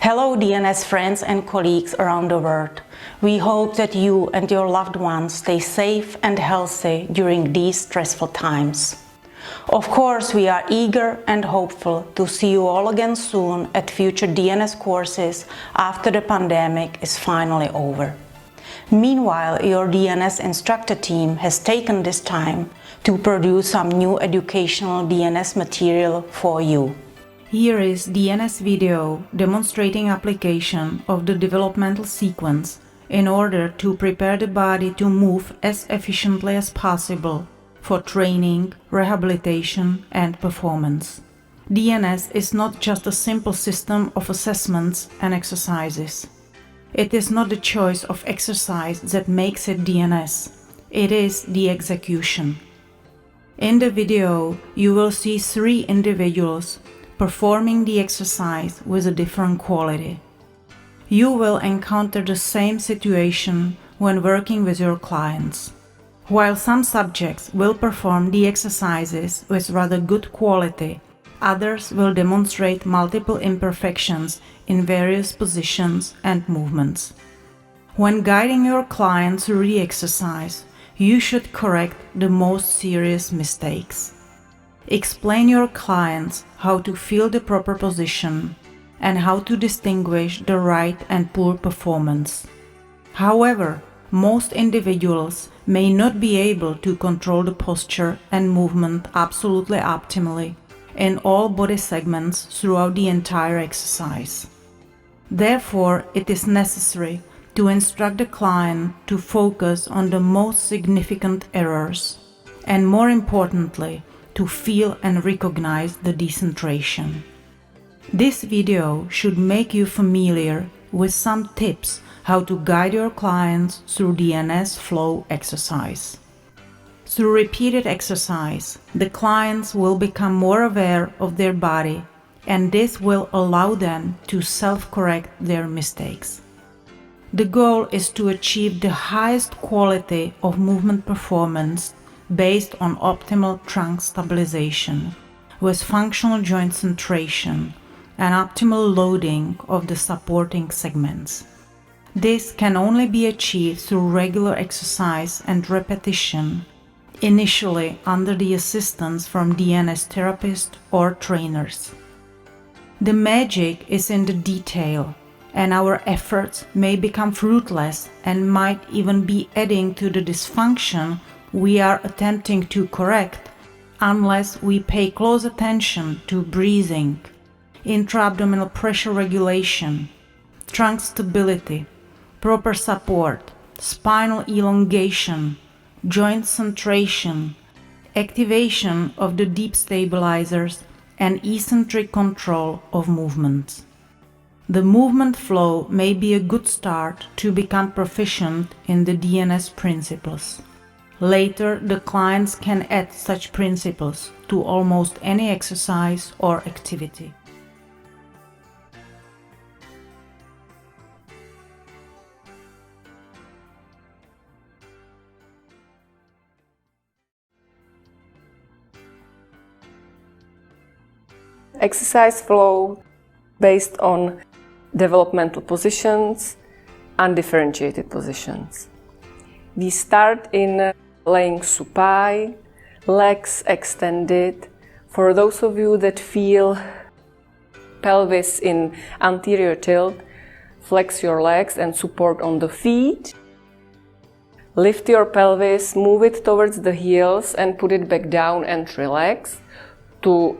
Hello DNS friends and colleagues around the world. We hope that you and your loved ones stay safe and healthy during these stressful times. Of course, we are eager and hopeful to see you all again soon at future DNS courses after the pandemic is finally over. Meanwhile, your DNS instructor team has taken this time to produce some new educational DNS material for you. Here is DNS video demonstrating application of the developmental sequence in order to prepare the body to move as efficiently as possible for training, rehabilitation and performance. DNS is not just a simple system of assessments and exercises. It is not the choice of exercise that makes it DNS. It is the execution. In the video, you will see 3 individuals performing the exercise with a different quality. You will encounter the same situation when working with your clients. While some subjects will perform the exercises with rather good quality, others will demonstrate multiple imperfections in various positions and movements. When guiding your client through the exercise, you should correct the most serious mistakes. Explain your clients how to feel the proper position and how to distinguish the right and poor performance. However, most individuals may not be able to control the posture and movement absolutely optimally in all body segments throughout the entire exercise. Therefore, it is necessary to instruct the client to focus on the most significant errors and, more importantly, to feel and recognize the decentration. This video should make you familiar with some tips how to guide your clients through DNS flow exercise. Through repeated exercise, the clients will become more aware of their body, and this will allow them to self-correct their mistakes. The goal is to achieve the highest quality of movement performance based on optimal trunk stabilization, with functional joint centration and optimal loading of the supporting segments. This can only be achieved through regular exercise and repetition, initially under the assistance from DNS therapists or trainers. The magic is in the detail, and our efforts may become fruitless and might even be adding to the dysfunction we are attempting to correct unless we pay close attention to breathing, intra-abdominal pressure regulation, trunk stability, proper support, spinal elongation, joint centration, activation of the deep stabilizers, and eccentric control of movements. The movement flow may be a good start to become proficient in the DNS principles. Later, the clients can add such principles to almost any exercise or activity. Exercise flow based on developmental positions, undifferentiated positions. We start in laying supine, legs extended. For those of you that feel pelvis in anterior tilt, flex your legs and support on the feet. Lift your pelvis, move it towards the heels and put it back down and relax to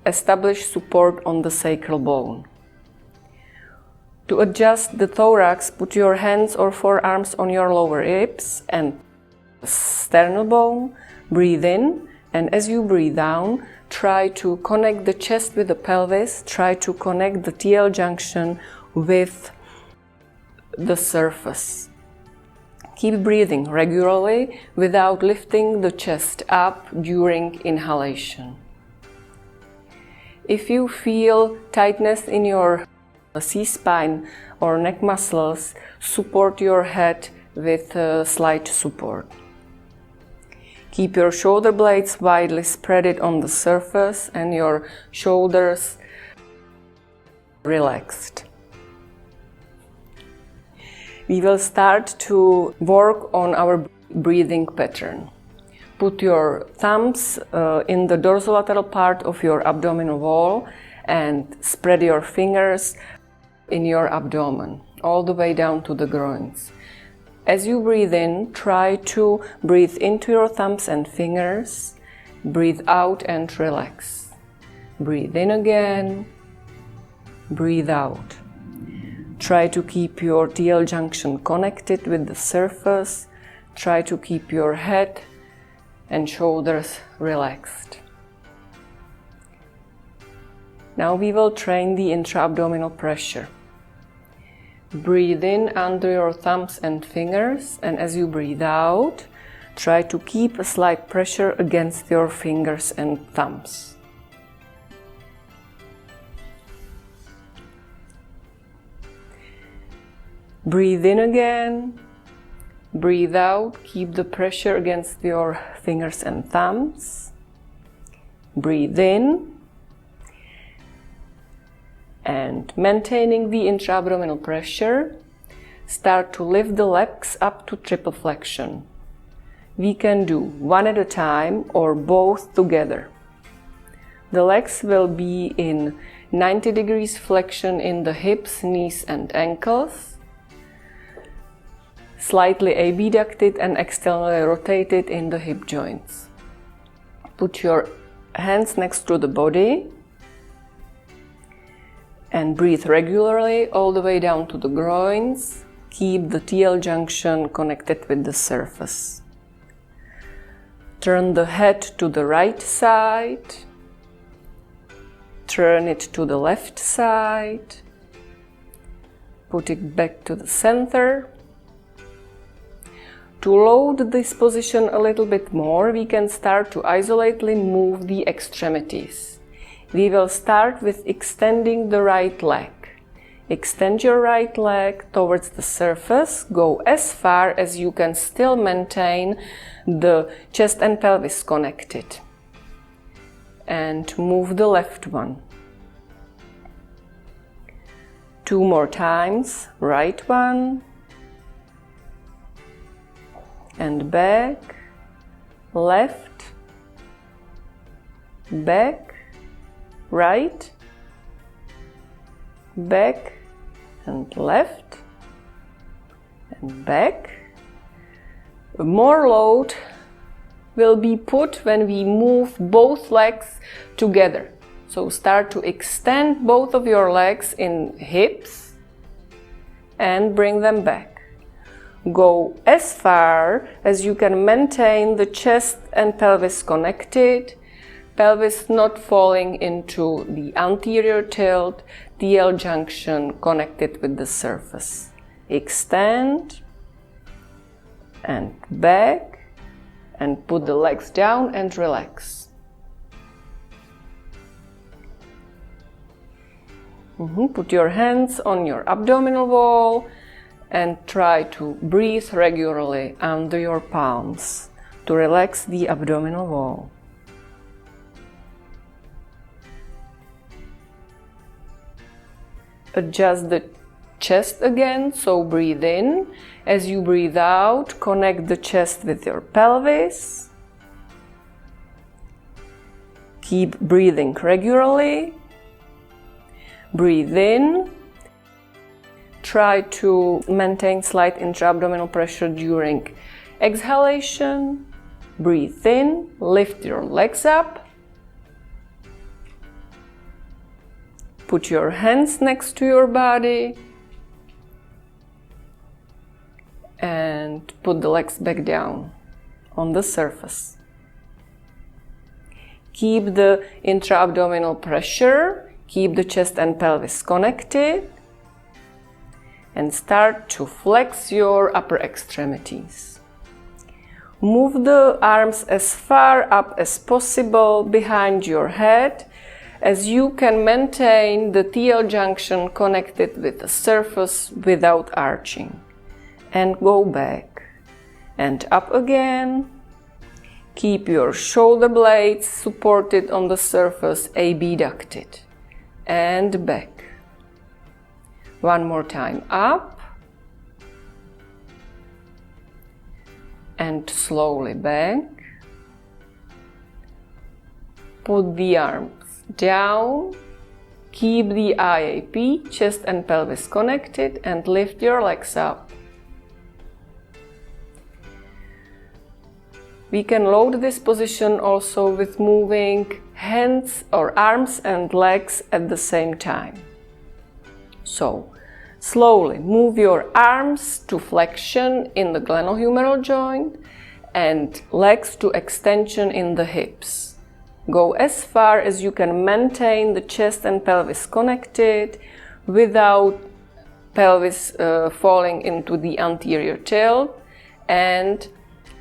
establish support on the sacral bone. To adjust the thorax, put your hands or forearms on your lower ribs and sternal bone. Breathe in, and as you breathe down, try to connect the chest with the pelvis. Try to connect the TL junction with the surface. Keep breathing regularly without lifting the chest up during inhalation. If you feel tightness in your C-spine or neck muscles, support your head with slight support. Keep your shoulder blades widely spread on the surface and your shoulders relaxed. we will start to work on our breathing pattern. Put your thumbs in the dorsolateral part of your abdominal wall and spread your fingers in your abdomen, all the way down to the groins. As you breathe in, try to breathe into your thumbs and fingers. Breathe out and relax. Breathe in again. Breathe out. Try to keep your TL junction connected with the surface. Try to keep your head and shoulders relaxed. Now we will train the intra-abdominal pressure. Breathe in under your thumbs and fingers, and as you breathe out, try to keep a slight pressure against your fingers and thumbs. Breathe in again. Breathe out. Keep the pressure against your fingers and thumbs. Breathe in. And maintaining the intra-abdominal pressure, start to lift the legs up to triple flexion. We can do one at a time or both together. The legs will be in 90 degrees flexion in the hips, knees and ankles, slightly abducted and externally rotated in the hip joints. Put your hands next to the body and breathe regularly all the way down to the groins. Keep the TL junction connected with the surface. Turn the head to the right side. Turn it to the left side. Put it back to the center. To load this position a little bit more, we can start to isolately move the extremities. We will start with extending the right leg. Extend your right leg towards the surface. Go as far as you can still maintain the chest and pelvis connected. And move the left one. 2 more times. Right one. And back. Left. Back. Right, back and left and back. More load will be put when we move both legs together. So start to extend both of your legs in hips and bring them back. Go as far as you can maintain the chest and pelvis connected. Pelvis not falling into the anterior tilt, TL junction connected with the surface. Extend and back and put the legs down and relax. Put your hands on your abdominal wall and try to breathe regularly under your palms to relax the abdominal wall. Adjust the chest again, so breathe in. As you breathe out, connect the chest with your pelvis. Keep breathing regularly. Breathe in. Try to maintain slight intra-abdominal pressure during exhalation. Breathe in, lift your legs up. Put your hands next to your body and put the legs back down on the surface. Keep the intra-abdominal pressure, keep the chest and pelvis connected, and start to flex your upper extremities. Move the arms as far up as possible behind your head, as you can maintain the TL junction connected with the surface without arching. And go back and up again. Keep your shoulder blades supported on the surface, abducted. And back. One more time, up and slowly back. Put the arms down. Keep the IAP, chest and pelvis connected, and lift your legs up. We can load this position also with moving hands or arms and legs at the same time. So, slowly move your arms to flexion in the glenohumeral joint and legs to extension in the hips. Go as far as you can maintain the chest and pelvis connected without pelvis falling into the anterior tilt, and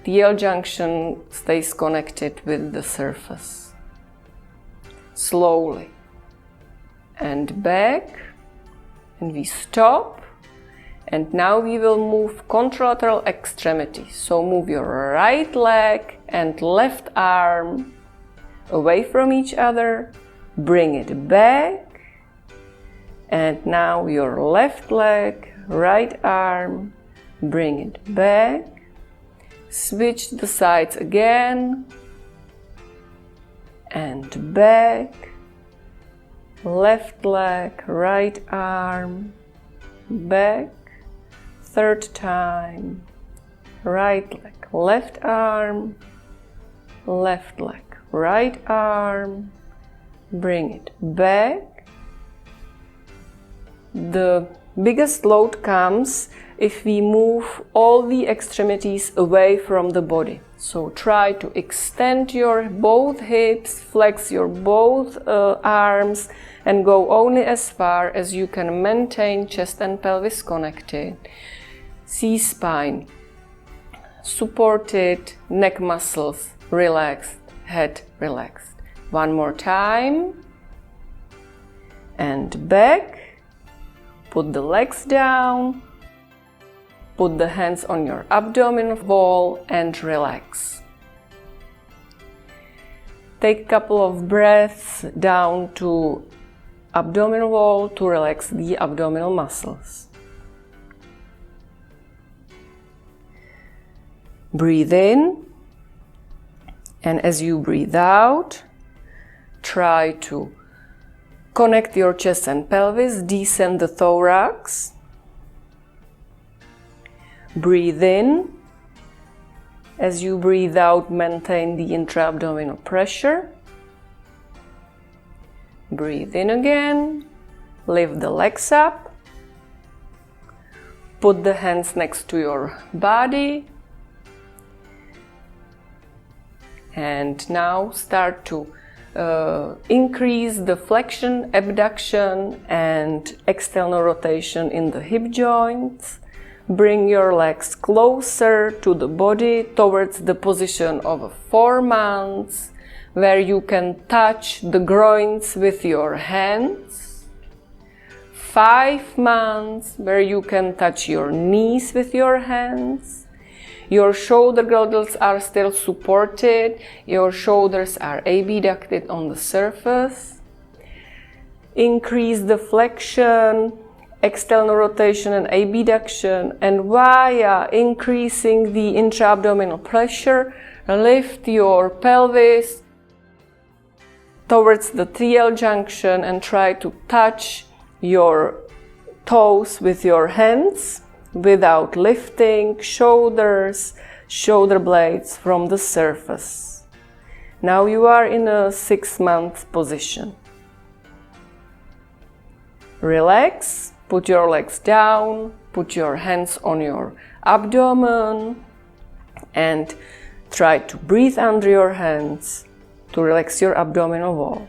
the L junction stays connected with the surface. Slowly. And back. And we stop. And now we will move contralateral extremity. So move your right leg and left arm away from each other. Bring it back. And now your left leg, right arm, bring it back. Switch the sides again, and back, left leg, right arm, back, third time, right leg, left arm, left leg, right arm, bring it back. The biggest load comes if we move all the extremities away from the body. So try to extend your both hips, flex your both arms, and go only as far as you can maintain chest and pelvis connected. C-spine supported, neck muscles relaxed, head relaxed. One more time. And back. Put the legs down. Put the hands on your abdominal wall and relax. Take a couple of breaths down to abdominal wall to relax the abdominal muscles. Breathe in, and as you breathe out, try to connect your chest and pelvis, descend the thorax. Breathe in. As you breathe out, maintain the intra-abdominal pressure. Breathe in again. Lift the legs up. Put the hands next to your body. And now start to increase the flexion, abduction, and external rotation in the hip joints. Bring your legs closer to the body towards the position of 4 months, where you can touch the groins with your hands. 5 months, where you can touch your knees with your hands. Your shoulder girdles are still supported, your shoulders are abducted on the surface. Increase the flexion, external rotation and abduction, and via increasing the intra-abdominal pressure, lift your pelvis towards the 3L junction and try to touch your toes with your hands without lifting shoulders, shoulder blades from the surface. Now you are in a 6-month position. Relax. Put your legs down, put your hands on your abdomen, and try to breathe under your hands to relax your abdominal wall.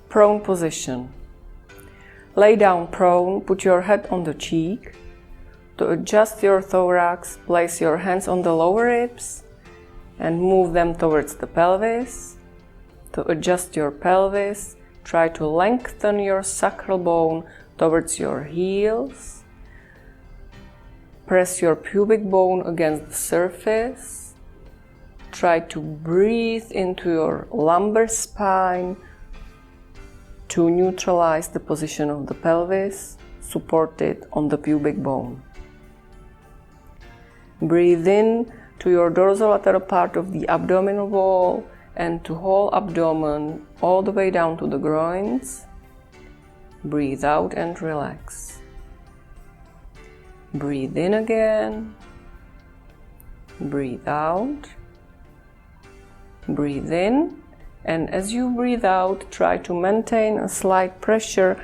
Prone position. Lay down prone, put your head on the cheek. To adjust your thorax, place your hands on the lower ribs and move them towards the pelvis. To adjust your pelvis, try to lengthen your sacral bone towards your heels. Press your pubic bone against the surface. Try to breathe into your lumbar spine to neutralize the position of the pelvis, supported on the pubic bone. Breathe in to your dorsolateral part of the abdominal wall and to whole abdomen all the way down to the groins. Breathe out and relax. Breathe in again. Breathe out. Breathe in, and as you breathe out, try to maintain a slight pressure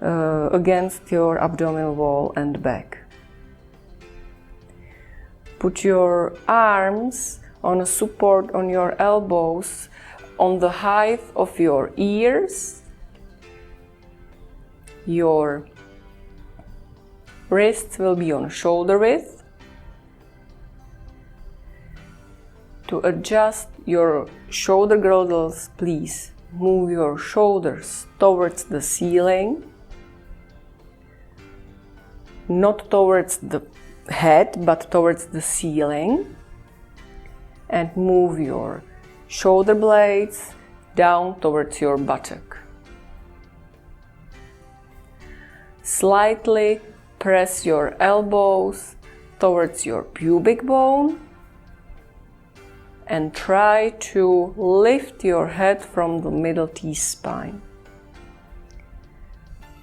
against your abdominal wall and back. Put your arms on a support on your elbows on the height of your ears. Your wrists will be on shoulder width. To adjust your shoulder girdles, please move your shoulders towards the ceiling, not towards the head, but towards the ceiling, and move your shoulder blades down towards your buttock. Slightly press your elbows towards your pubic bone and try to lift your head from the middle T-spine.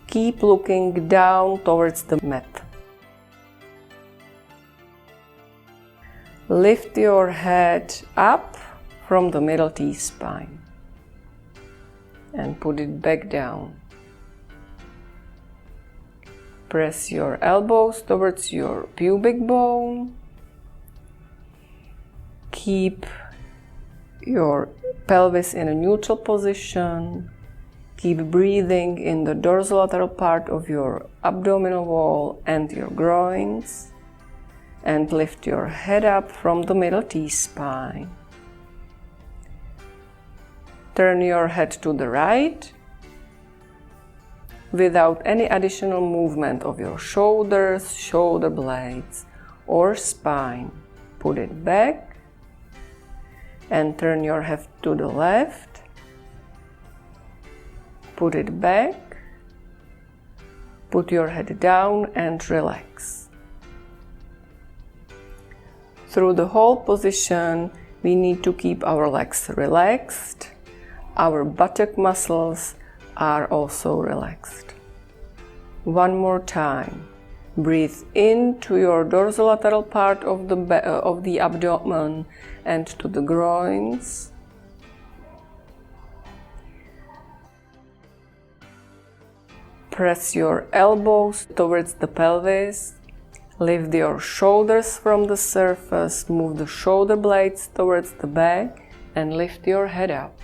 Keep looking down towards the mat. Lift your head up from the middle T-spine and put it back down. Press your elbows towards your pubic bone. Keep your pelvis in a neutral position. Keep breathing in the dorsolateral part of your abdominal wall and your groins. And lift your head up from the middle T-spine. Turn your head to the right without any additional movement of your shoulders, shoulder blades, or spine. Put it back and turn your head to the left. Put it back. Put your head down and relax. Through the whole position, we need to keep our legs relaxed. Our buttock muscles are also relaxed. One more time. Breathe into your dorsolateral part of the abdomen and to the groins. Press your elbows towards the pelvis. Lift your shoulders from the surface. Move the shoulder blades towards the back and lift your head up.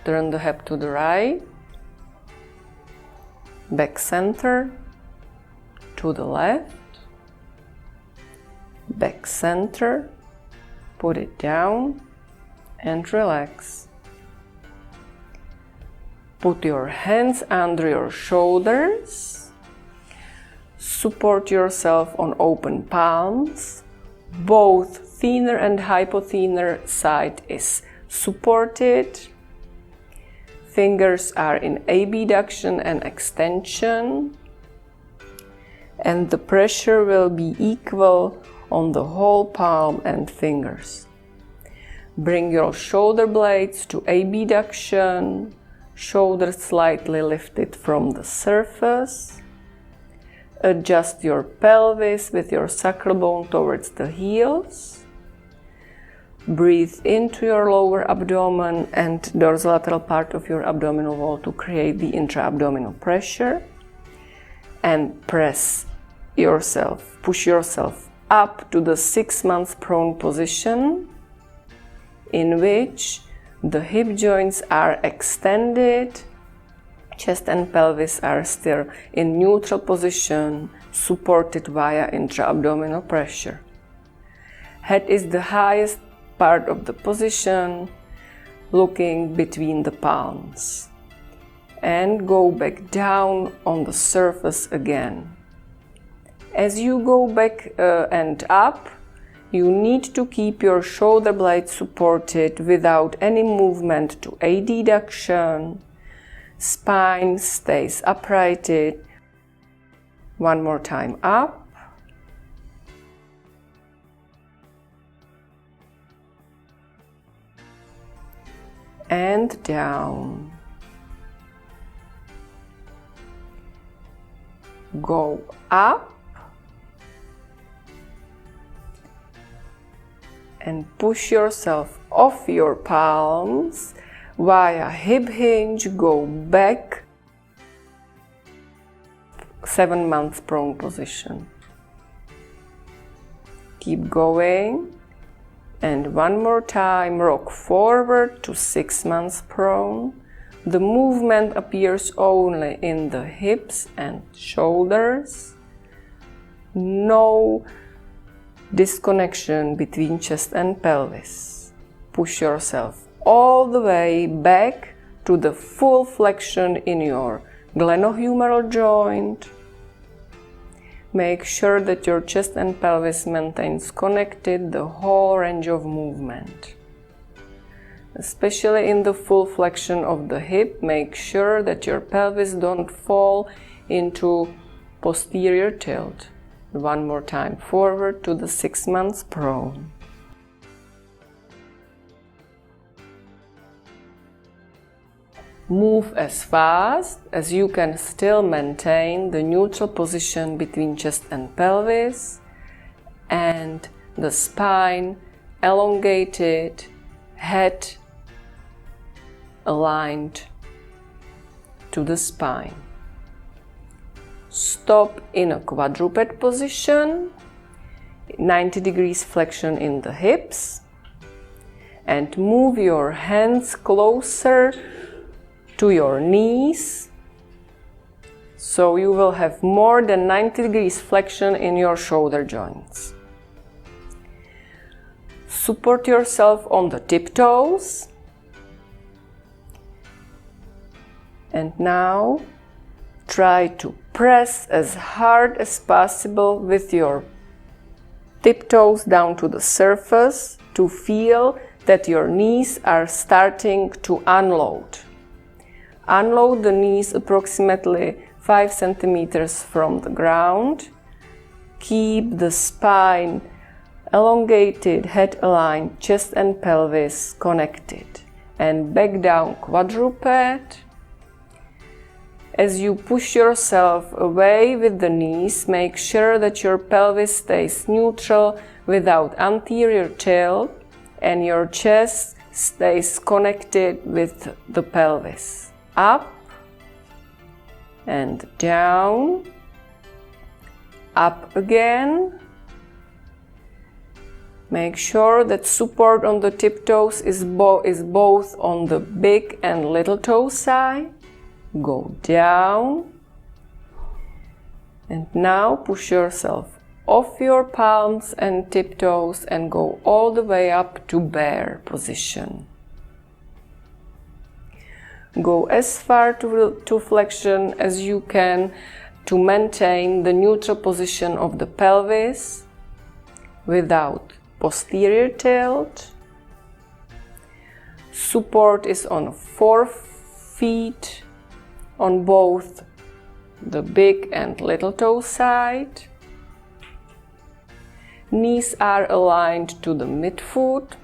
Turn the head to the right, back center, to the left, back center, put it down and relax. Put your hands under your shoulders, support yourself on open palms, both thenar and hypothenar side is supported. Fingers are in abduction and extension, and the pressure will be equal on the whole palm and fingers. Bring your shoulder blades to abduction, shoulders slightly lifted from the surface. Adjust your pelvis with your sacral bone towards the heels. Breathe into your lower abdomen and dorsolateral part of your abdominal wall to create the intra-abdominal pressure. And press yourself, push yourself up to the 6-month prone position, in which the hip joints are extended, chest and pelvis are still in neutral position, supported via intra-abdominal pressure. Head is the highest part of the position, looking between the palms. and go back down on the surface again. As you go back and up, you need to keep your shoulder blades supported without any movement to adduction. Spine stays uprighted. One more time up. And down. Go up and push yourself off your palms via hip hinge. Go back, 7 months prone position. Keep going. And one more time, rock forward to 6 months prone. The movement appears only in the hips and shoulders. No disconnection between chest and pelvis. Push yourself all the way back to the full flexion in your glenohumeral joint. Make sure that your chest and pelvis maintains connected the whole range of movement. Especially in the full flexion of the hip, make sure that your pelvis don't fall into posterior tilt. One more time, forward to the 6 months prone. Move as fast as you can still maintain the neutral position between chest and pelvis and the spine elongated, head aligned to the spine. Stop in a quadruped position, 90 degrees flexion in the hips, and move your hands closer to your knees, so you will have more than 90 degrees flexion in your shoulder joints. Support yourself on the tiptoes. And now try to press as hard as possible with your tiptoes down to the surface to feel that your knees are starting to unload. Unload the knees approximately 5 centimeters from the ground. Keep the spine elongated, head aligned, chest and pelvis connected. And back down quadruped. As you push yourself away with the knees, make sure that your pelvis stays neutral without anterior tilt and your chest stays connected with the pelvis. Up and down, up again. Make sure that support on the tiptoes is both on the big and little toe side. Go down. And now push yourself off your palms and tiptoes and go all the way up to bear position. Go as far to flexion as you can to maintain the neutral position of the pelvis without posterior tilt. Support is on 4 feet on both the big and little toe side. Knees are aligned to the midfoot.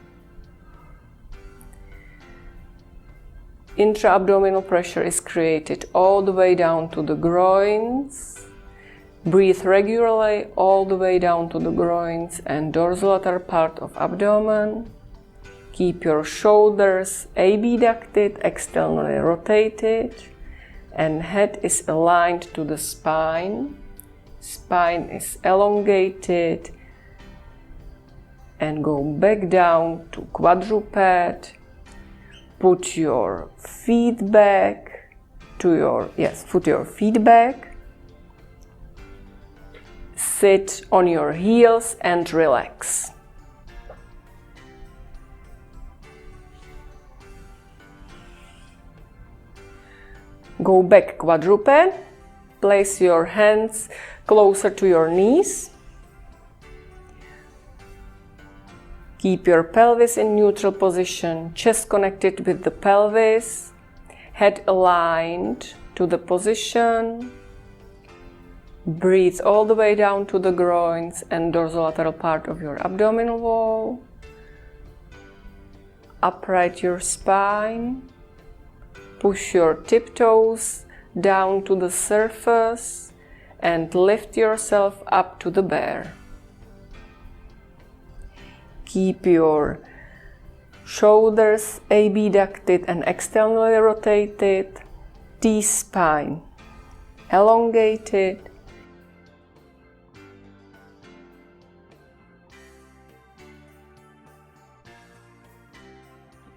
Intra-abdominal pressure is created all the way down to the groins. Breathe regularly all the way down to the groins and dorsolateral part of abdomen. Keep your shoulders abducted, externally rotated, and head is aligned to the spine. Spine is elongated, and go back down to quadruped. Put your feet back to your, put your feet back. Sit on your heels and relax. Go back quadruped. Place your hands closer to your knees. Keep your pelvis in neutral position, chest connected with the pelvis, head aligned to the position. Breathe all the way down to the groins and dorsolateral part of your abdominal wall. Upright your spine. Push your tiptoes down to the surface and lift yourself up to the bear. Keep your shoulders abducted and externally rotated, T-spine elongated.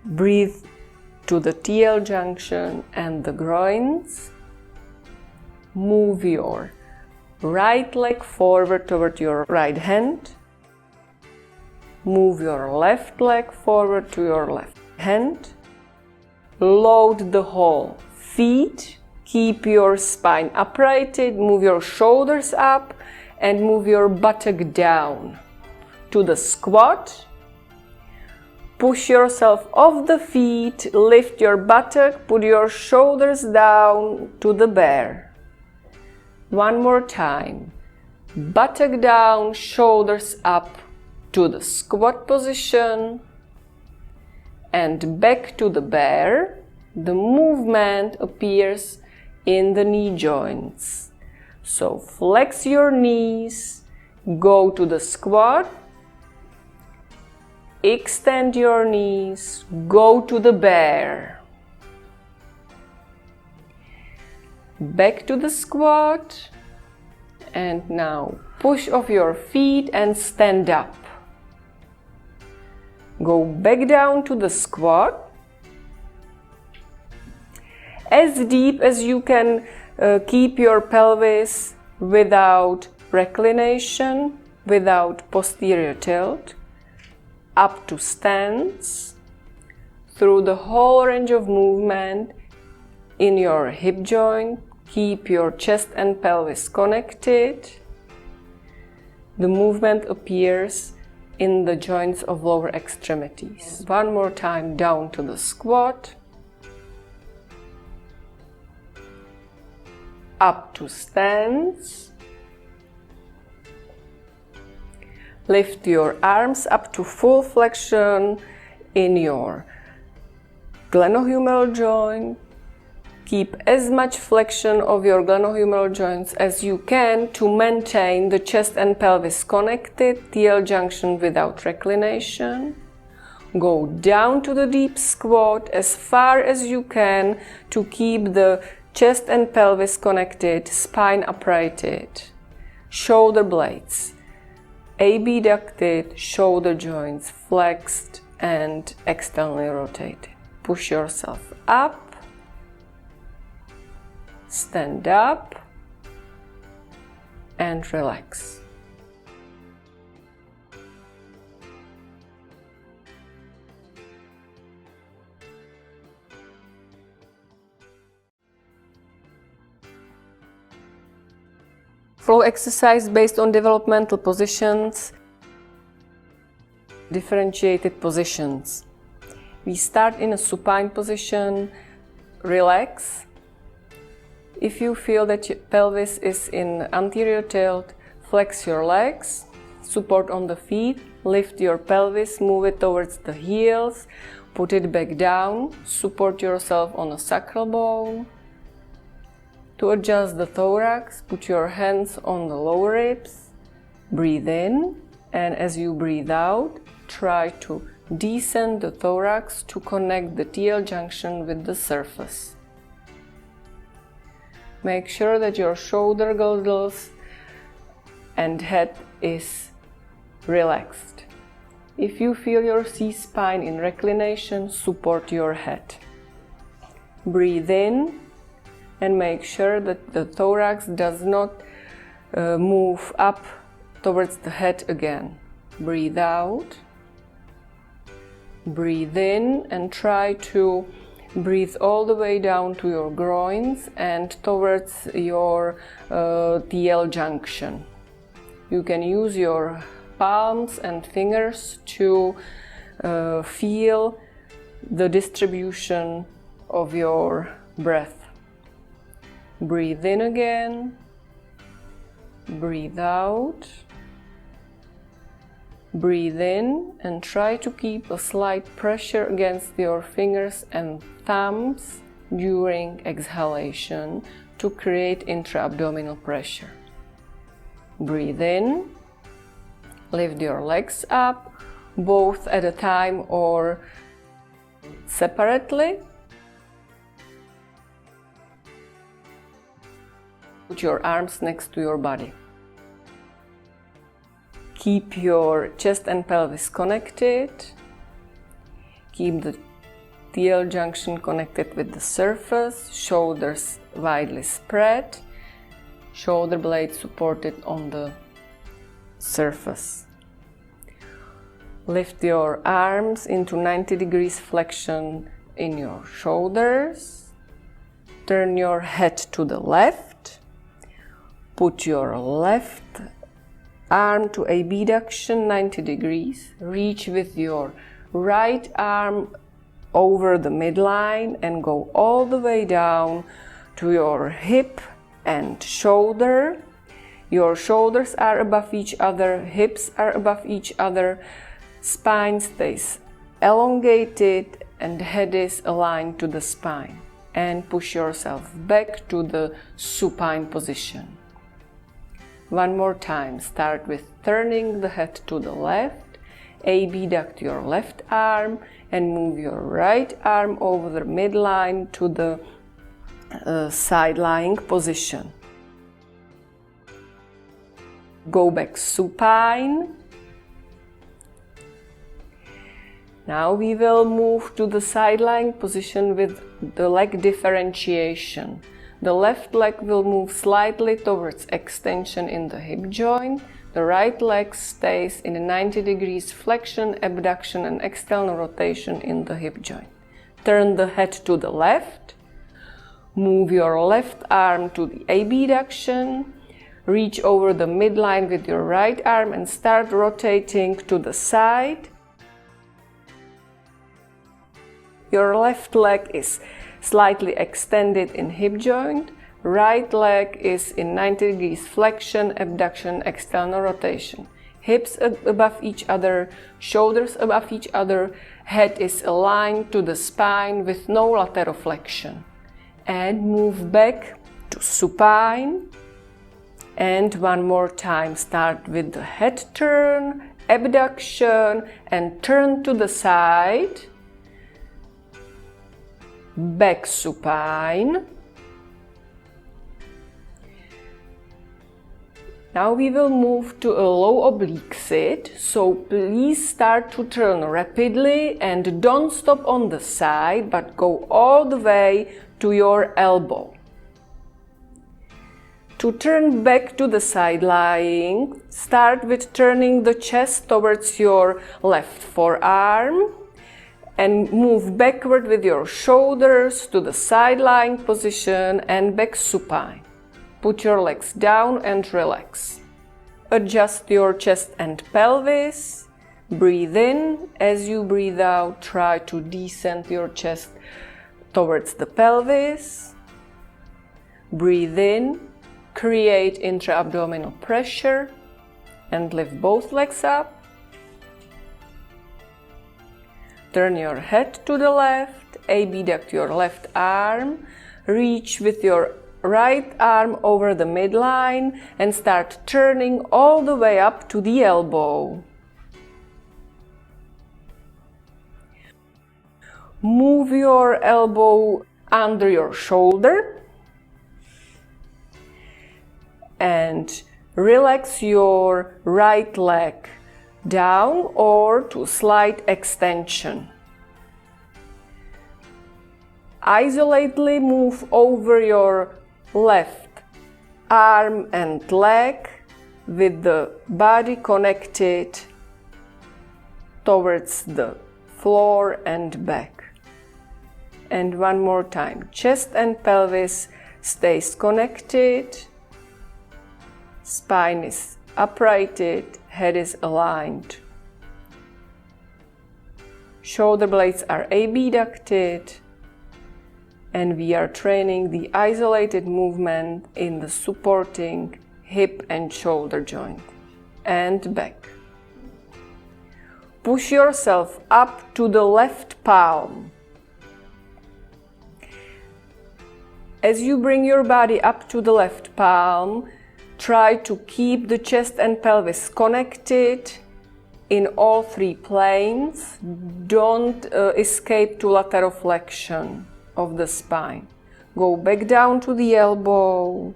Breathe to the TL junction and the groins. Move your right leg forward toward your right hand. Move your left leg forward to your left hand. Load the whole feet. Keep your spine uprighted. Move your shoulders up and move your buttock down to the squat. Push yourself off the feet, lift your buttock, put your shoulders down to the bear. One more time. Buttock down, shoulders up to the squat position and back to the bear. The movement appears in the knee joints. So flex your knees, go to the squat. Extend your knees, go to the bear. Back to the squat. And now push off your feet and stand up. Go back down to the squat. As deep as you can keep your pelvis without reclination, without posterior tilt. Up to stance, through the whole range of movement in your hip joint. Keep your chest and pelvis connected. The movement appears in the joints of lower extremities. One more time, down to the squat. Up to stance. Lift your arms up to full flexion in your glenohumeral joint. Keep as much flexion of your glenohumeral joints as you can to maintain the chest and pelvis connected, TL junction without reclination. Go down to the deep squat as far as you can to keep the chest and pelvis connected, spine uprighted. Shoulder blades abducted, shoulder joints flexed and externally rotated. Push yourself up, stand up, and relax. Flow exercise based on developmental positions, differentiated positions. We start in a supine position, relax. If you feel that your pelvis is in anterior tilt, flex your legs, support on the feet, lift your pelvis, move it towards the heels, put it back down, support yourself on a sacral bone. To adjust the thorax, put your hands on the lower ribs, breathe in, and as you breathe out, try to descend the thorax to connect the TL junction with the surface. Make sure that your shoulder girdles and head is relaxed. If you feel your C-spine in reclination, support your head. Breathe in and make sure that the thorax does not move up towards the head again. Breathe out. Breathe in and try to Breathe all the way down to your groins and towards your TL junction. You can use your palms and fingers to feel the distribution of your breath. Breathe in again, breathe out, breathe in and try to keep a slight pressure against your fingers and thumbs during exhalation to create intra-abdominal pressure. Breathe in, lift your legs up, both at a time or separately. Put your arms next to your body. Keep your chest and pelvis connected. Keep the TL junction connected with the surface, shoulders widely spread, shoulder blades supported on the surface. Lift your arms into 90 degrees flexion in your shoulders. Turn your head to the left. Put your left arm to abduction 90 degrees. Reach with your right arm over the midline and go all the way down to your hip and shoulder. Your shoulders are above each other, hips are above each other, spine stays elongated and head is aligned to the spine. And push yourself back to the supine position. One more time, start with turning the head to the left, abduct your left arm and move your right arm over the midline to the side-lying position. Go back supine. Now we will move to the side-lying position with the leg differentiation. The left leg will move slightly towards extension in the hip joint. The right leg stays in a 90 degrees flexion, abduction and external rotation in the hip joint. Turn the head to the left. Move your left arm to the abduction. Reach over the midline with your right arm and start rotating to the side. Your left leg is slightly extended in hip joint. Right leg is in 90 degrees flexion, abduction, external rotation. Hips above each other, shoulders above each other, head is aligned to the spine with no lateral flexion. And move back to supine. And one more time, start with the head turn, abduction, and turn to the side. Back supine. Now we will move to a low oblique sit, so please start to turn rapidly and don't stop on the side, but go all the way to your elbow. To turn back to the side lying, start with turning the chest towards your left forearm. And move backward with your shoulders to the side lying position and back supine. Put your legs down and relax. Adjust your chest and pelvis. Breathe in. As you breathe out, try to descend your chest towards the pelvis. Breathe in. Create intra-abdominal pressure and lift both legs up. Turn your head to the left, abduct your left arm, reach with your right arm over the midline and start turning all the way up to the elbow. Move your elbow under your shoulder and relax your right leg down or to slight extension. Isolately move over your left arm and leg with the body connected towards the floor and back. And one more time. Chest and pelvis stays connected. Spine is uprighted. Head is aligned. Shoulder blades are abducted. And we are training the isolated movement in the supporting hip and shoulder joint. And back. Push yourself up to the left palm. As you bring your body up to the left palm, try to keep the chest and pelvis connected in all three planes. Don't escape to lateral flexion of the spine. Go back down to the elbow.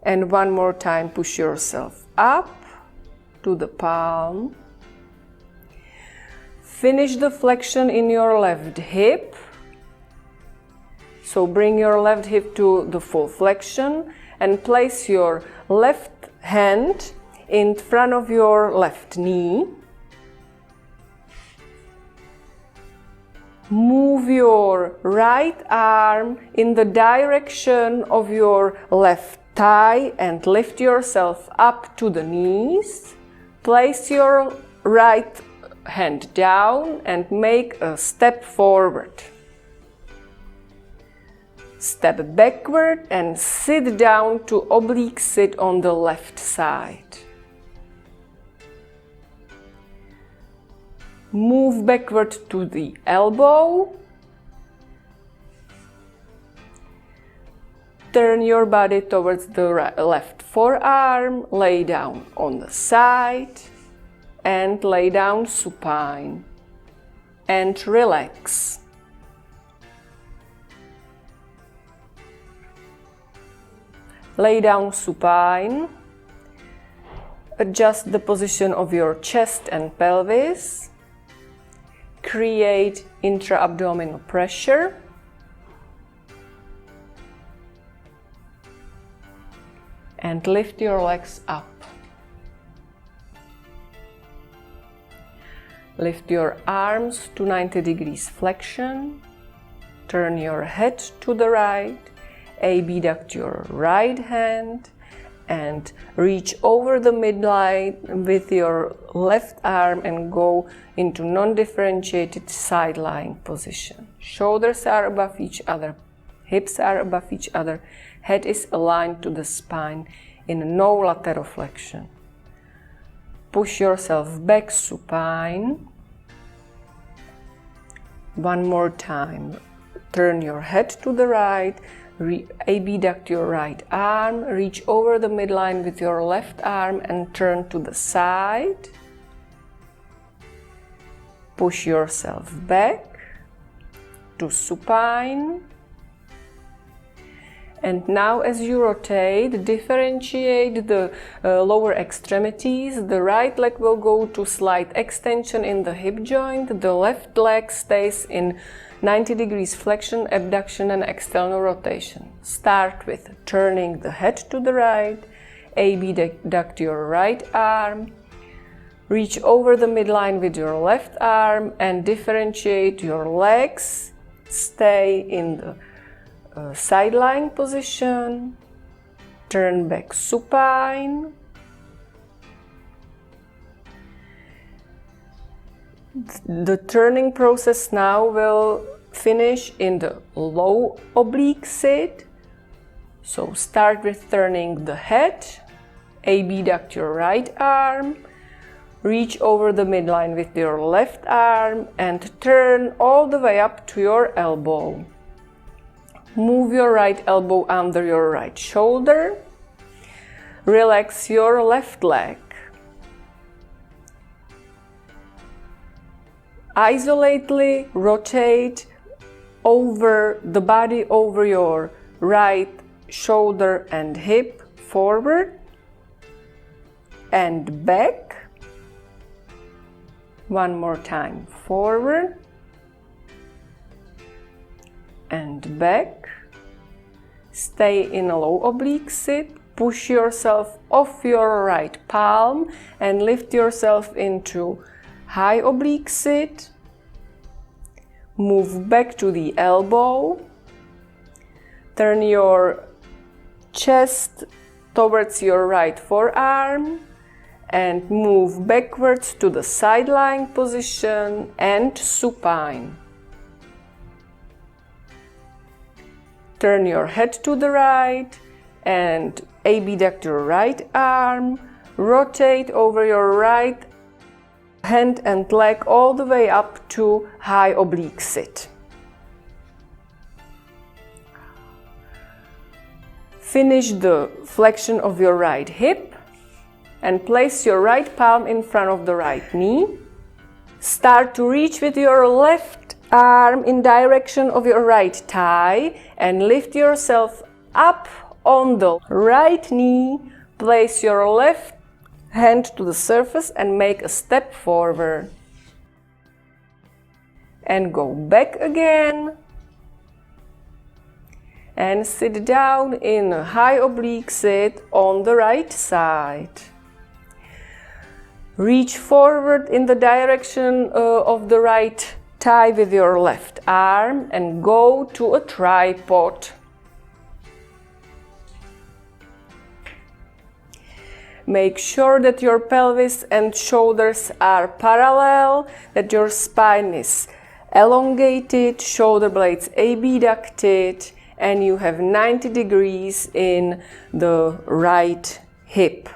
And one more time, push yourself up to the palm. Finish the flexion in your left hip. So bring your left hip to the full flexion and place your left hand in front of your left knee. Move your right arm in the direction of your left thigh and lift yourself up to the knees. Place your right hand down and make a step forward. Step backward and sit down to oblique sit on the left side. Move backward to the elbow. Turn your body towards the left forearm, lay down on the side and lay down supine and relax. Lay down supine. Adjust the position of your chest and pelvis. Create intra-abdominal pressure. And lift your legs up. Lift your arms to 90 degrees flexion. Turn your head to the right. Abduct your right hand and reach over the midline with your left arm and go into non-differentiated side-lying position. Shoulders are above each other, hips are above each other, head is aligned to the spine in no lateral flexion. Push yourself back supine. One more time. Turn your head to the right. Abduct your right arm, reach over the midline with your left arm and turn to the side. Push yourself back to supine. And now as you rotate, differentiate the lower extremities. The right leg will go to slight extension in the hip joint. The left leg stays in 90 degrees flexion, abduction and external rotation. Start with turning the head to the right, abduct your right arm, reach over the midline with your left arm and differentiate your legs. Stay in the side-lying position, turn back supine. The turning process now will finish in the low oblique sit. So start with turning the head, abduct your right arm, reach over the midline with your left arm and turn all the way up to your elbow. Move your right elbow under your right shoulder. Relax your left leg. Isolately rotate over the body over your right shoulder and hip forward and back. One more time, forward and back. Stay in a low oblique sit. Push yourself off your right palm and lift yourself into high oblique sit. Move back to the elbow. Turn your chest towards your right forearm and move backwards to the side lying position and supine. Turn your head to the right and abduct your right arm. Rotate over your right hand and leg all the way up to high oblique sit. Finish the flexion of your right hip and place your right palm in front of the right knee. Start to reach with your left arm in direction of your right thigh and lift yourself up on the right knee. Place your left hand to the surface and make a step forward. And go back again. And sit down in a high oblique sit on the right side. Reach forward in the direction of the right thigh with your left arm and go to a tripod. Make sure that your pelvis and shoulders are parallel, that your spine is elongated, shoulder blades abducted, and you have 90 degrees in the right hip.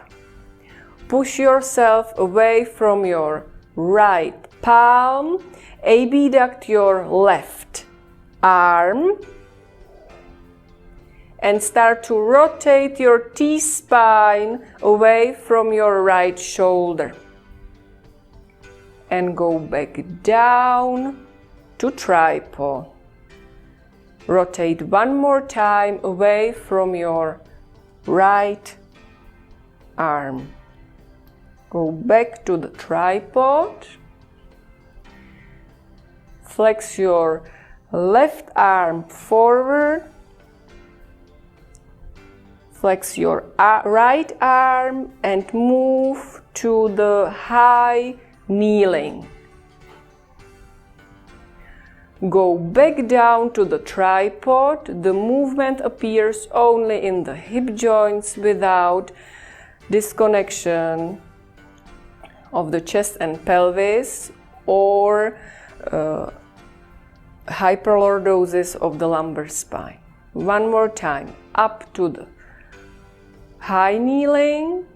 Push yourself away from your right palm, abduct your left arm, and start to rotate your T-spine away from your right shoulder. And go back down to tripod. Rotate one more time away from your right arm. Go back to the tripod. Flex your left arm forward. Flex your right arm and move to the high kneeling. Go back down to the tripod. The movement appears only in the hip joints without disconnection of the chest and pelvis or hyperlordosis of the lumbar spine. One more time, up to the high kneeling.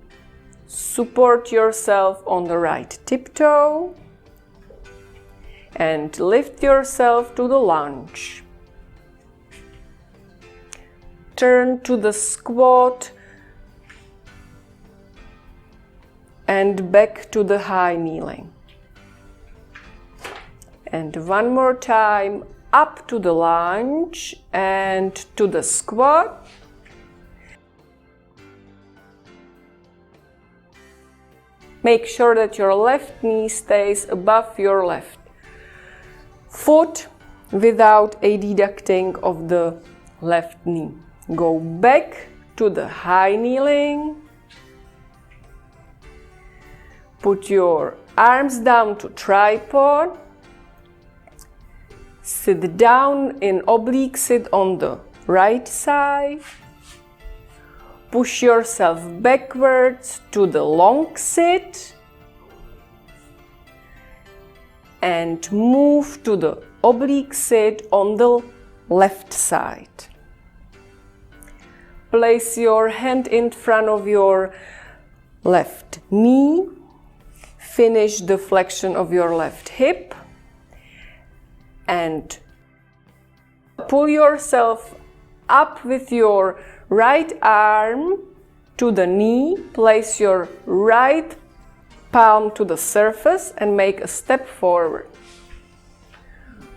Support yourself on the right tiptoe. And lift yourself to the lunge. Turn to the squat and back to the high kneeling. And one more time, up to the lunge and to the squat. Make sure that your left knee stays above your left foot without a deducting of the left knee. Go back to the high kneeling. Put your arms down to tripod. Sit down in oblique sit on the right side. Push yourself backwards to the long sit. And move to the oblique sit on the left side. Place your hand in front of your left knee. Finish the flexion of your left hip. And pull yourself up with your right arm to the knee. Place your right palm to the surface and make a step forward.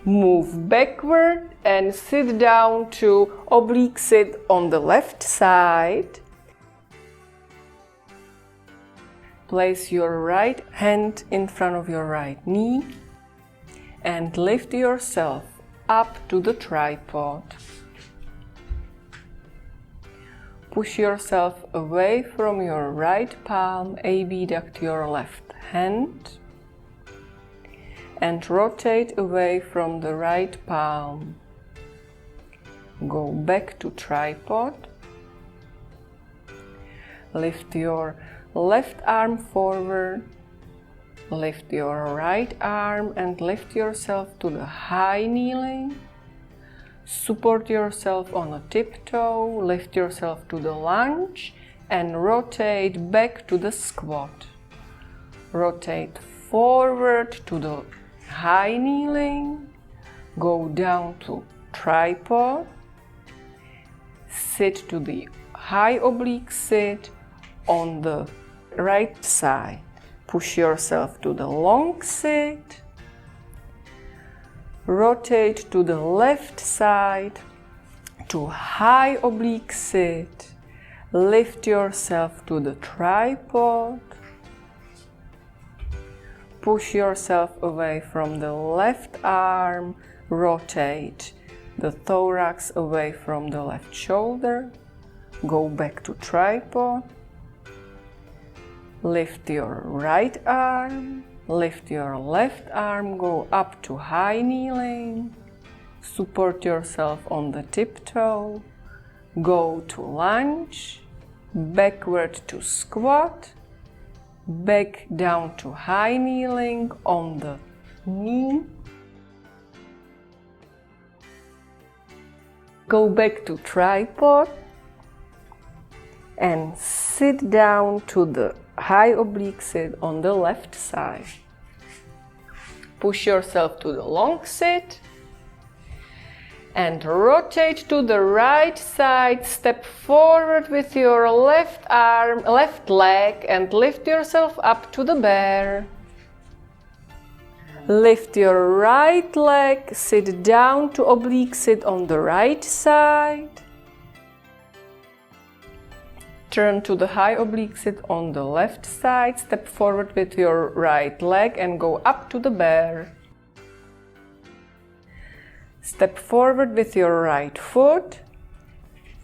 Move backward and sit down to oblique sit on the left side. Place your right hand in front of your right knee and lift yourself up to the tripod. Push yourself away from your right palm, abduct your left hand and rotate away from the right palm. Go back to tripod. Lift your left arm forward. Lift your right arm and lift yourself to the high kneeling. Support yourself on a tiptoe, lift yourself to the lunge and rotate back to the squat. Rotate forward to the high kneeling, go down to tripod, sit to the high oblique sit on the right side. Push yourself to the long sit. Rotate to the left side to high oblique sit. Lift yourself to the tripod. Push yourself away from the left arm. Rotate the thorax away from the left shoulder. Go back to tripod. Lift your right arm. Lift your left arm, go up to high kneeling, support yourself on the tiptoe, go to lunge, backward to squat, back down to high kneeling on the knee, go back to tripod and sit down to the high oblique sit on the left side. Push yourself to the long sit and rotate to the right side. Step forward with your left arm, left leg and lift yourself up to the bear. Lift your right leg, sit down to oblique sit on the right side. Turn to the high oblique sit on the left side, step forward with your right leg and go up to the bear. Step forward with your right foot,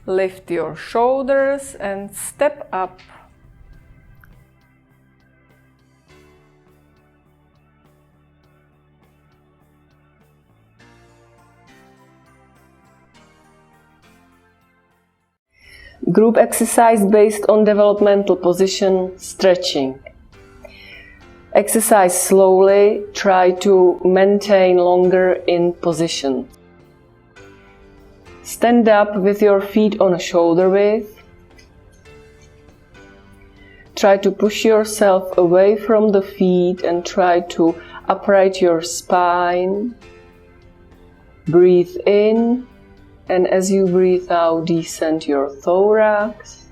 lift your shoulders and step up. Group exercise based on developmental position, stretching. Exercise slowly, try to maintain longer in position. Stand up with your feet on a shoulder width. Try to push yourself away from the feet and try to upright your spine. Breathe in. And as you breathe out, descend your thorax.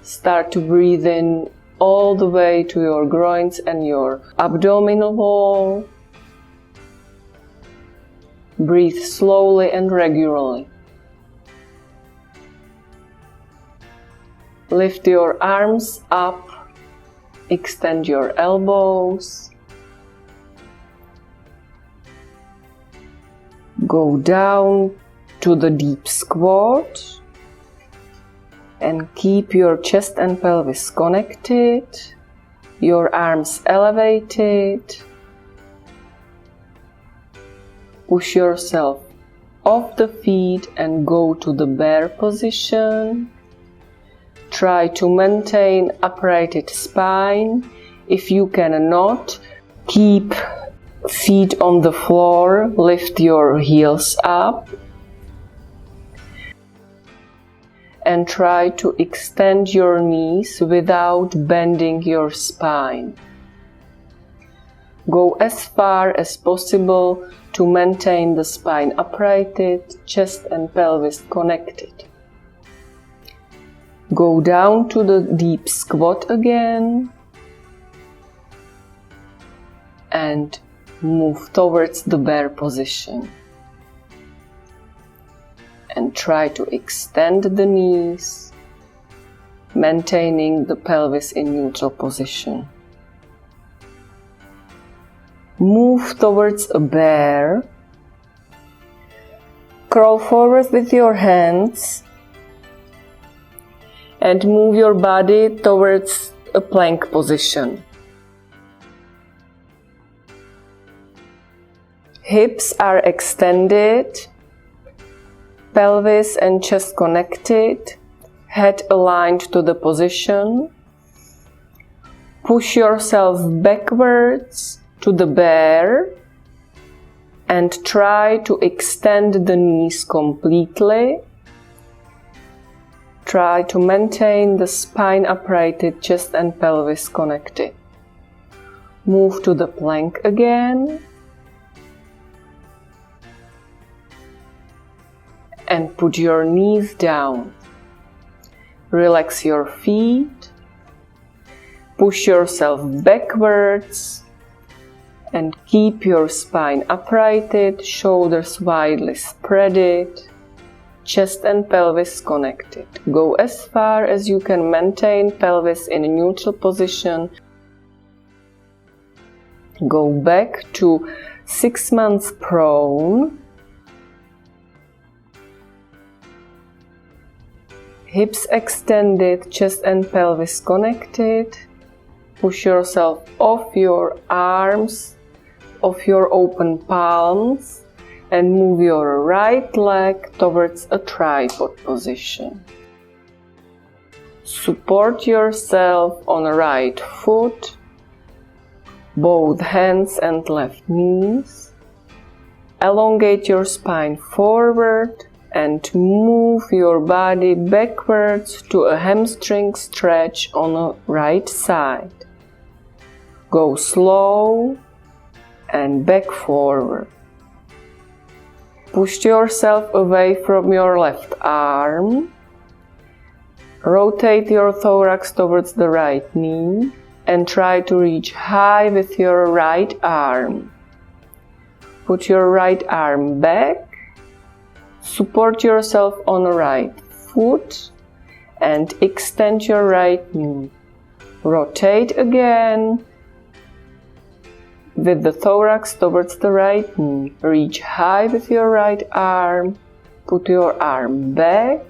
Start to breathe in all the way to your groins and your abdominal wall. Breathe slowly and regularly. Lift your arms up. Extend your elbows. Go down to the deep squat and keep your chest and pelvis connected, your arms elevated. Push yourself off the feet and go to the bear position. Try to maintain uprighted spine. If you cannot, keep feet on the floor, lift your heels up and try to extend your knees without bending your spine. Go as far as possible to maintain the spine uprighted, chest and pelvis connected. Go down to the deep squat again and move towards the bear position and try to extend the knees, maintaining the pelvis in neutral position. Move towards a bear. Crawl forward with your hands and move your body towards a plank position. Hips are extended, pelvis and chest connected, head aligned to the position. Push yourself backwards to the bear and try to extend the knees completely. Try to maintain the spine uprighted, chest and pelvis connected. Move to the plank again. And put your knees down. Relax your feet. Push yourself backwards. And keep your spine uprighted, shoulders widely spreaded, chest and pelvis connected. Go as far as you can maintain pelvis in a neutral position. Go back to 6 months prone. Hips extended, chest and pelvis connected. Push yourself off your arms, off your open palms, and move your right leg towards a tripod position. Support yourself on the right foot, both hands and left knees. Elongate your spine forward and move your body backwards to a hamstring stretch on the right side. Go slow and back forward. Push yourself away from your left arm. Rotate your thorax towards the right knee and try to reach high with your right arm. Put your right arm back. Support yourself on the right foot and extend your right knee. Rotate again with the thorax towards the right knee. Reach high with your right arm. Put your arm back.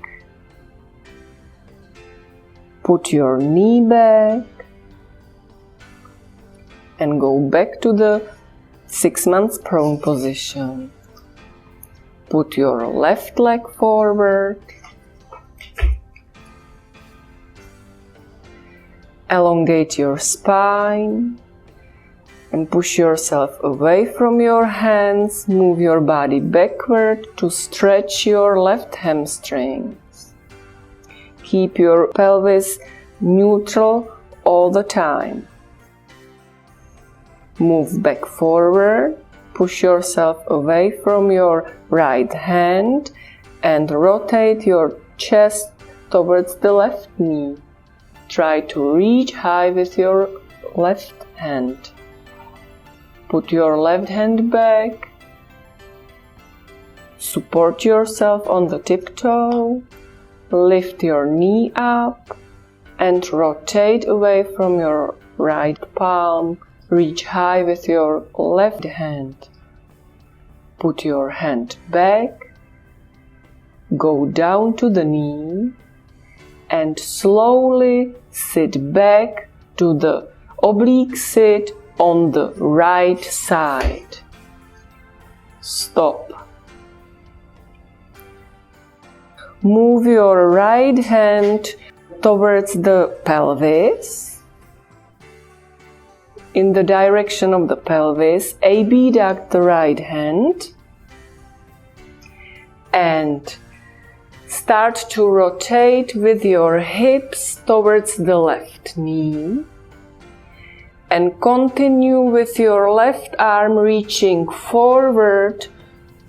Put your knee back. And go back to the 6 months prone position. Put your left leg forward. Elongate your spine and push yourself away from your hands. Move your body backward to stretch your left hamstrings. Keep your pelvis neutral all the time. Move back forward. Push yourself away from your right hand and rotate your chest towards the left knee. Try to reach high with your left hand. Put your left hand back. Support yourself on the tiptoe. Lift your knee up and rotate away from your right palm. Reach high with your left hand. Put your hand back. Go down to the knee and slowly sit back to the oblique sit on the right side. Stop. Move your right hand towards the pelvis. In the direction of the pelvis, abduct the right hand and start to rotate with your hips towards the left knee and continue with your left arm reaching forward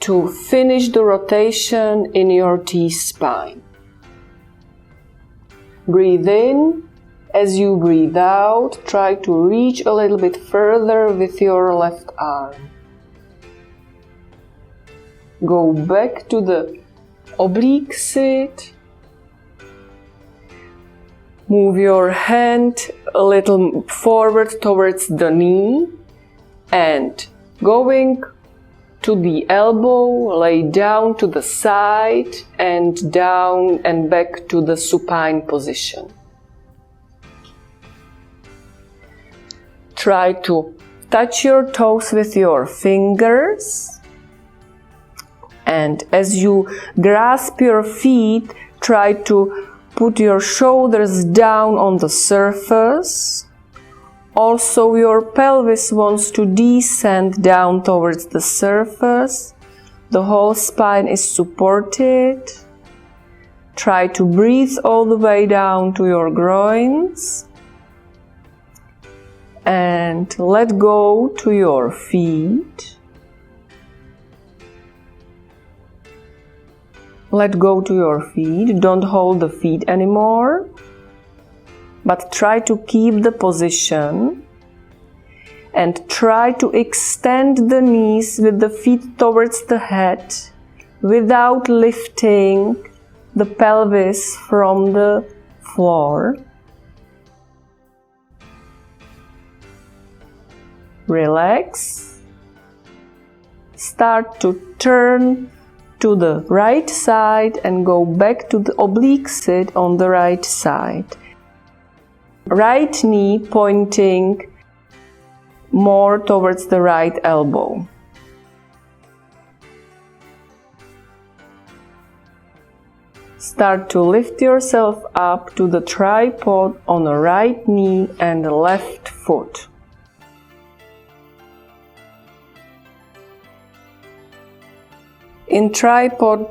to finish the rotation in your T-spine. Breathe in. As you breathe out, try to reach a little bit further with your left arm. Go back to the oblique sit. Move your hand a little forward towards the knee and going to the elbow, lay down to the side and down and back to the supine position. Try to touch your toes with your fingers And as you grasp your feet, try to put your shoulders down on the surface. Also, your pelvis wants to descend down towards the surface. The whole spine is supported. Try to breathe all the way down to your groins. And let go to your feet. Let go to your feet. Don't hold the feet anymore, but try to keep the position and try to extend the knees with the feet towards the head without lifting the pelvis from the floor. Relax. Start to turn to the right side and go back to the oblique sit on the right side. Right knee pointing more towards the right elbow. Start to lift yourself up to the tripod on the right knee and the left foot. In tripod,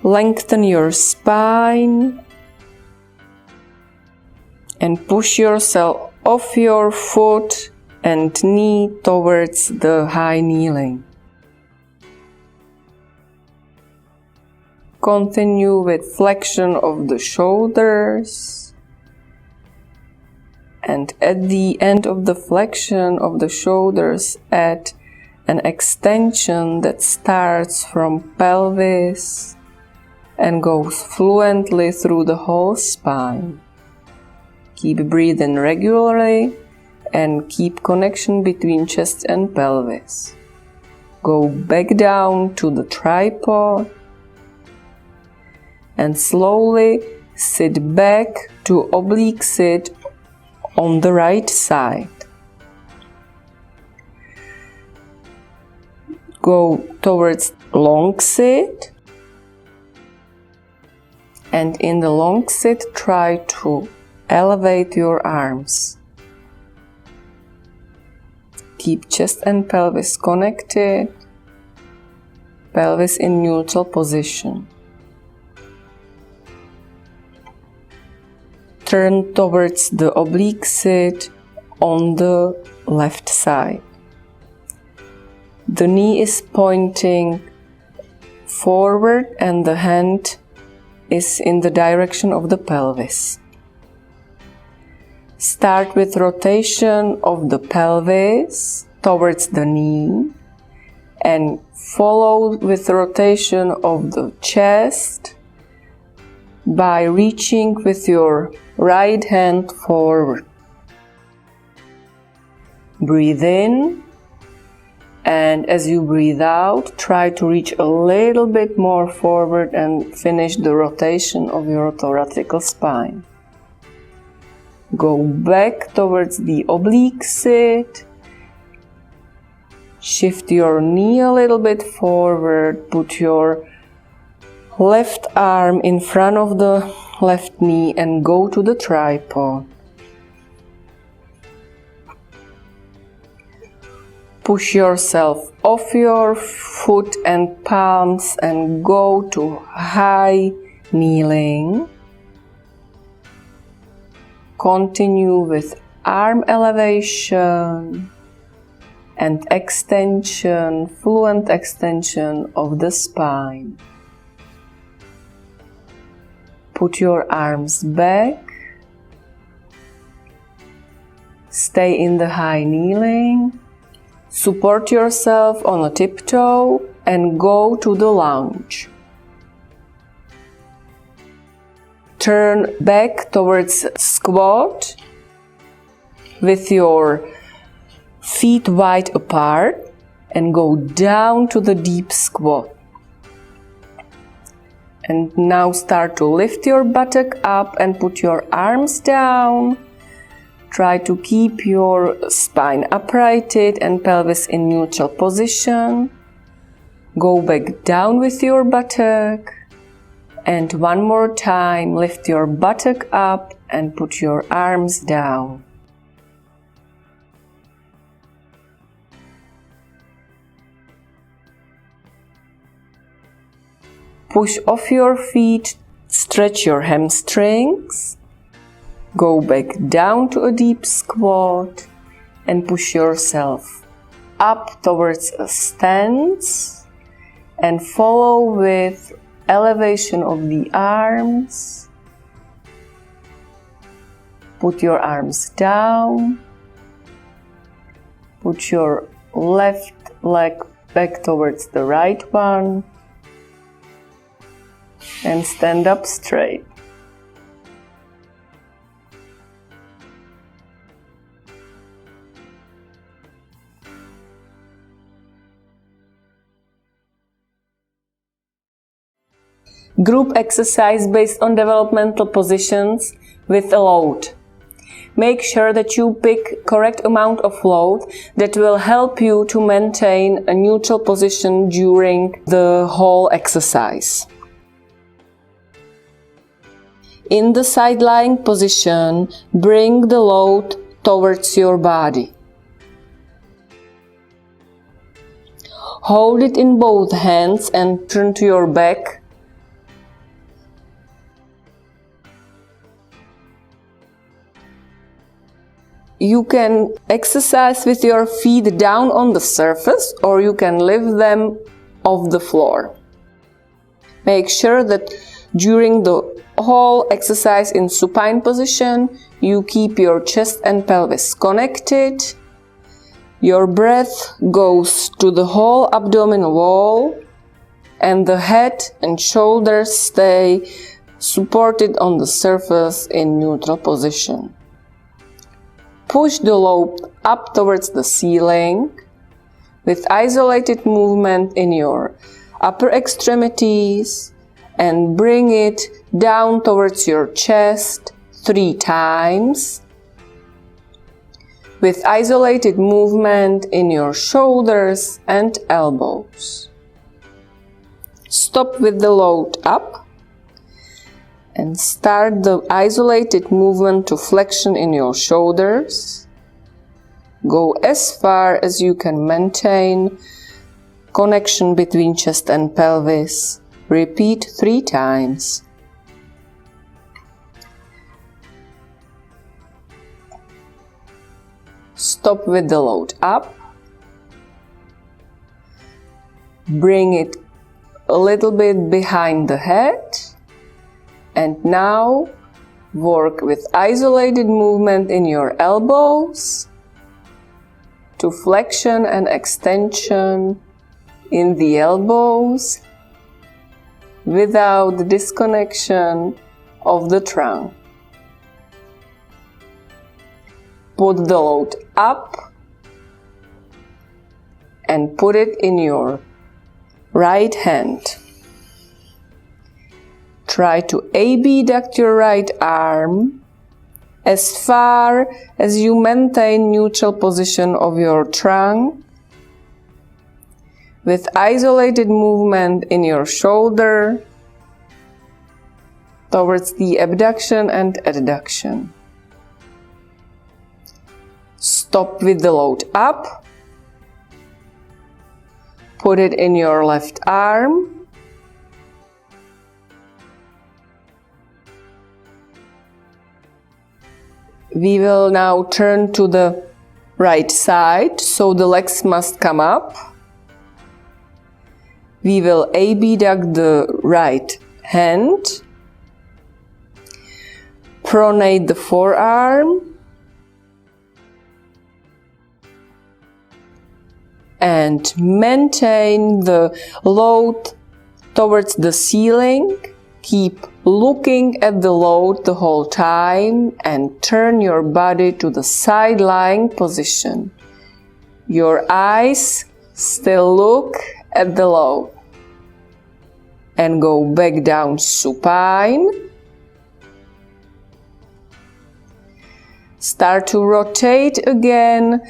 lengthen your spine and push yourself off your foot and knee towards the high kneeling. Continue with flexion of the shoulders, and at the end of the flexion of the shoulders, add an extension that starts from pelvis and goes fluently through the whole spine. Keep breathing regularly and keep connection between chest and pelvis. Go back down to the tripod and slowly sit back to oblique sit on the right side. Go towards long sit, and in the long sit try to elevate your arms. Keep chest and pelvis connected, pelvis in neutral position. Turn towards the oblique sit on the left side. The knee is pointing forward and the hand is in the direction of the pelvis. Start with rotation of the pelvis towards the knee and follow with rotation of the chest by reaching with your right hand forward. Breathe in, and as you breathe out, try to reach a little bit more forward and finish the rotation of your thoracic spine. Go back towards the oblique sit. Shift your knee a little bit forward. Put your left arm in front of the left knee and go to the tripod. Push yourself off your foot and palms and go to high kneeling. Continue with arm elevation and extension, fluent extension of the spine. Put your arms back. Stay in the high kneeling. Support yourself on a tiptoe and go to the lunge. Turn back towards squat with your feet wide apart and go down to the deep squat. And now start to lift your buttock up and put your arms down. Try to keep your spine uprighted and pelvis in neutral position. Go back down with your buttock. And one more time, lift your buttock up and put your arms down. Push off your feet, stretch your hamstrings. Go back down to a deep squat and push yourself up towards a stance and follow with elevation of the arms. Put your arms down. Put your left leg back towards the right one and stand up straight. Group exercise based on developmental positions with a load. Make sure that you pick correct amount of load that will help you to maintain a neutral position during the whole exercise. In the side lying position, bring the load towards your body. Hold it in both hands and turn to your back. You can exercise with your feet down on the surface, or you can lift them off the floor. Make sure that during the whole exercise in supine position, you keep your chest and pelvis connected. Your breath goes to the whole abdominal wall, and the head and shoulders stay supported on the surface in neutral position. Push the load up towards the ceiling with isolated movement in your upper extremities and bring it down towards your chest 3 times with isolated movement in your shoulders and elbows. Stop with the load up and start the isolated movement to flexion in your shoulders. Go as far as you can maintain connection between chest and pelvis. Repeat 3 times. Stop with the load up. Bring it a little bit behind the head. And now work with isolated movement in your elbows to flexion and extension in the elbows without the disconnection of the trunk. Put the load up and put it in your right hand. Try to abduct your right arm as far as you maintain neutral position of your trunk with isolated movement in your shoulder towards the abduction and adduction. Stop with the load up. Put it in your left arm. We will now turn to the right side, so the legs must come up. We will abduct the right hand, pronate the forearm, and maintain the load towards the ceiling. Keep looking at the load the whole time and turn your body to the side lying position. Your eyes still look at the load. And go back down supine. Start to rotate again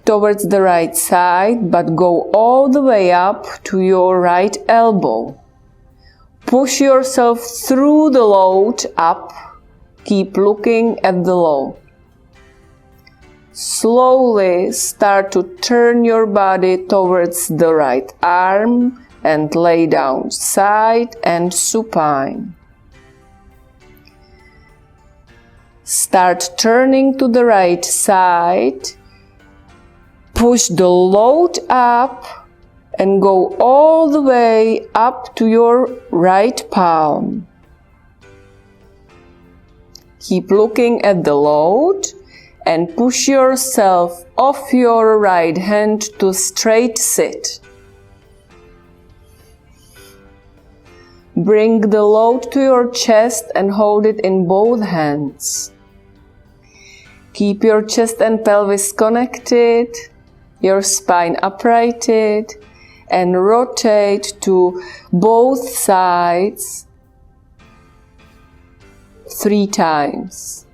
towards the right side, but go all the way up to your right elbow. Push yourself through the load up. Keep looking at the load. Slowly start to turn your body towards the right arm and lay down side and supine. Start turning to the right side. Push the load up and go all the way up to your right palm. Keep looking at the load and push yourself off your right hand to straight sit. Bring the load to your chest and hold it in both hands. Keep your chest and pelvis connected, your spine uprighted, and rotate to both sides 3 times.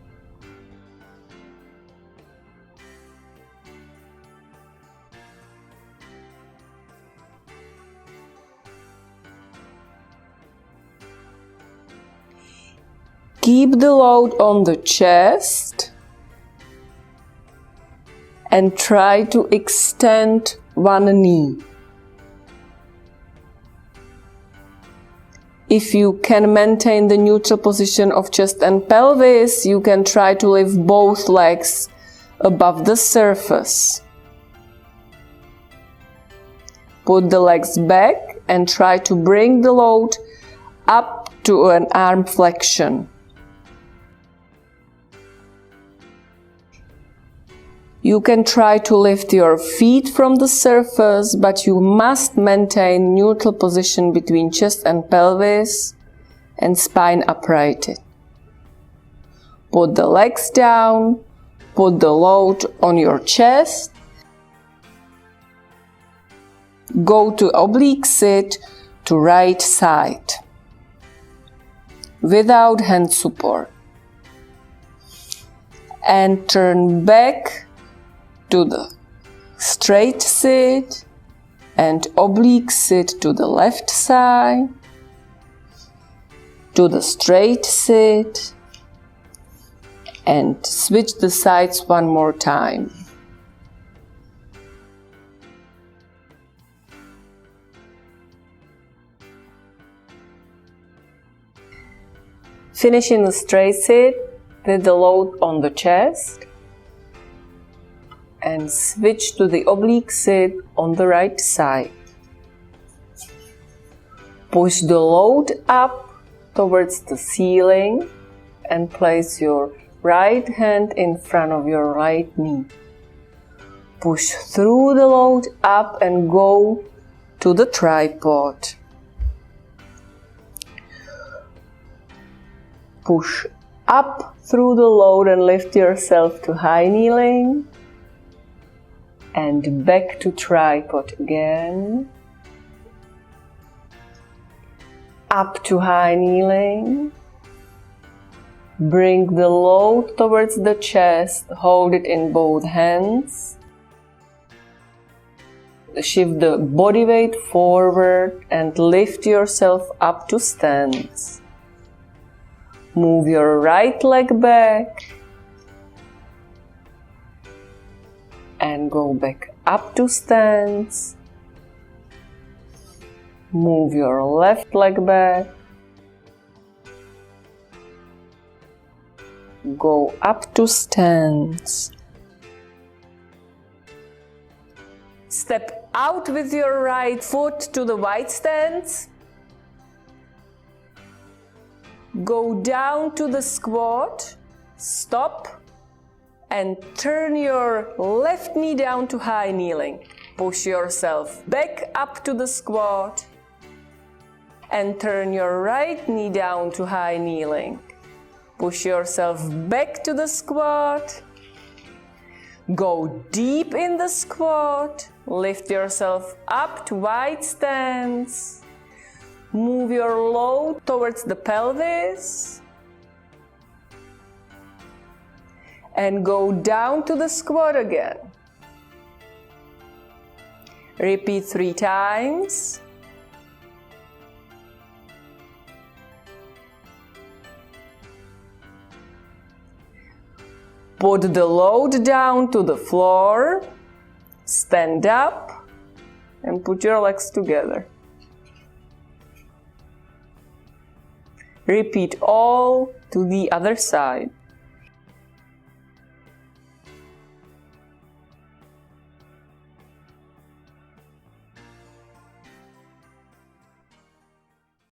Keep the load on the chest and try to extend one knee. If you can maintain the neutral position of chest and pelvis, you can try to lift both legs above the surface. Put the legs back and try to bring the load up to an arm flexion. You can try to lift your feet from the surface, but you must maintain neutral position between chest and pelvis and spine uprighted. Put the legs down, put the load on your chest, go to oblique sit to right side without hand support, and turn back to the straight sit and oblique sit to the left side, to the straight sit, and switch the sides one more time. Finish in the straight sit with the load on the chest and switch to the oblique sit on the right side. Push the load up towards the ceiling and place your right hand in front of your right knee. Push through the load up and go to the tripod. Push up through the load and lift yourself to high kneeling. And back to tripod again. Up to high kneeling. Bring the load towards the chest, hold it in both hands. Shift the body weight forward and lift yourself up to stance. Move your right leg back and go back up to stance. Move your left leg back. Go up to stance. Step out with your right foot to the wide stance. Go down to the squat. Stop. And turn your left knee down to high kneeling. Push yourself back up to the squat and turn your right knee down to high kneeling. Push yourself back to the squat. Go deep in the squat. Lift yourself up to wide stance. Move your load towards the pelvis. And go down to the squat again. Repeat 3 times. Put the load down to the floor. Stand up and put your legs together. Repeat all to the other side.